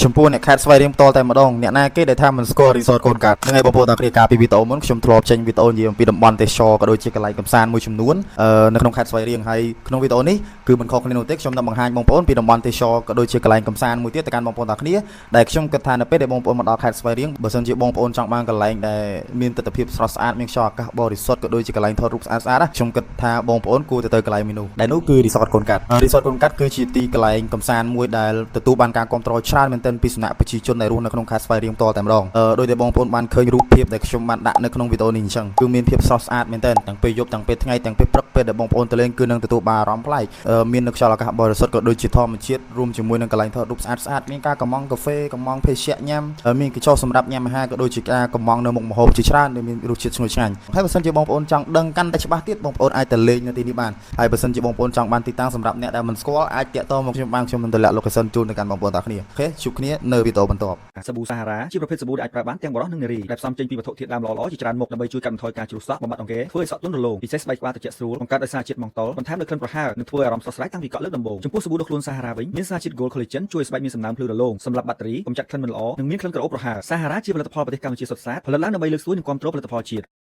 ចំពោះអ្នកខេត្តស្វាយរៀងផ្ទាល់តែម្ដងអ្នកណាគេដែលថាមិនស្គាល់រីសតកូនកាត់ហ្នឹងហើយបងប្អូនតាគ្នាការពីវីដេអូមុនខ្ញុំធ្លាប់ចេញវីដេអូនិយាយអំពីតំបន់ទេសចរក៏ដូចជាកន្លែងកំសាន្តមួយចំនួននៅក្នុងខេត្តស្វាយរៀងហើយក្នុងវីដេអូនេះគឺមិនខុសគ្នានោះទេខ្ញុំនឹងបង្ហាញបងប្អូនពីតំបន់ទេសចរក៏ដូចជាកន្លែងកំសាន្តមួយទៀតទៅកាន់បងប្អូនតាគ្នាដែលខ្ញុំគិតថានៅពេលដែលបងប្អូនមកដល់ខេត្តស្វាយរៀងបើសិនជាបងប្អូនចង់បានកន្លែងដែលមានទស្សនវិជ្ជាស្រស់ស្អាតមានខ្យល់អាកាសបរិសុទ្ធក៏ដូចជាកន្លែងថតរូបស្អាតៗខ្ញុំគិតថាបងប្អូនគួរទៅកន្លែងនោះដែលនោះគឺរីសតកូនកាត់រីសតកូនកាត់គឺជាទីកន្លែងកំសាន្តមួយដែលទទួលបានការគាំទ្រច្រើនមែនទែនពីសំណាក់ប្រជាជនដែលរស់នៅក្នុងខេត្តស្វាយរៀងផ្ទាល់តែម្ដងដោយតែបងប្អូនបានឃើញរូបភាពដែលខ្ញុំបានដាក់នៅក្នុងវីដេអូនេះអញ្ចឹងគឺមានភាពស្រស់ស្អាតមែនទែនទាំងពេលយប់ទាំងពេលថ្ងៃទាំងពេលព្រឹកពេលដែលបងប្អូនទៅលេងគឺនឹងទទួលបានអារម្មណ៍ប្លែកមាននៅខ្យល់អាកាសបរិសុទ្ធក៏ដូចជាធម្មជាតិរួមជាមួយនឹងកន្លែងថតរូបស្អាតមានការកំងកាហ្វេកំងភេសជ្ជៈញ៉ាំមានកញ្ចុះសម្រាប់ញ៉ាំអាហារក៏ដូចជាការកំងនៅមុខម្ហូបជាច្រើនដែលមានរសជាតិឈ្ងុយឆ្ងាញ់ហើយបើសិនជាបងប្អូនចង់ដឹងកាន់តែច្បាស់ទៀតបងប្អូនអាចទៅលេងនៅទីនេះបានហើយបើសិនជាបងប្អូនចង់បានទីតាំងសម្រាប់អ្នកដែលមិនស្គាល់អាចតាក់ទងមកខ្ញុំបានខ្ញុំនឹងទៅលាក់ location ជូនទៅកាន់បងប្អូនតាគ្នាអូខេជួបគ្នានៅវីដេអូបន្ទាប់សាប៊ូសាហារ៉ាជាប្រភេទសាប៊ូដែលអាចប្រើបានទាំងបុរសនិងនារីដែលផ្សំចេញពីវត្ថុធាតុដើមល្អៗជាច្រើនមុខដើម្បីជួយកាត់បន្ថយការជ្រុះសក់បំបត្តិអង្គែធ្វើឲ្យសក់ទន់រលោងពិសេសស្បែកក្បាលត្រជាក់ស្រួលបង្កើតដោយសារជាតិម៉ង់តុលបន្ថែមដោយក្លិនប្រហើរនិងធ្វើឲ្យអារម្មណ៍ស្រស់ស្រាយតាំងពីកក់លើកដំបូងចំពោះសាប៊ូដុសខ្លួនសាហារ៉ាវិញមានសារជាតិ Gold Collagen ជួយស្បែកមានសំណើមភ្លឺរលោងសម្រាប់បាក់តេរីកម្ចាត់ក្លិនមិនល្អនិងមានក្លិនក្រអូបប្រហើរសាហារ៉ាជាផលិតផលប្រទេសកម្ពុជាសុទ្ធសាធផលិតឡើងដើម្បីលើកស្ទួយនិងគាំទ្រផលិតផលជាតិ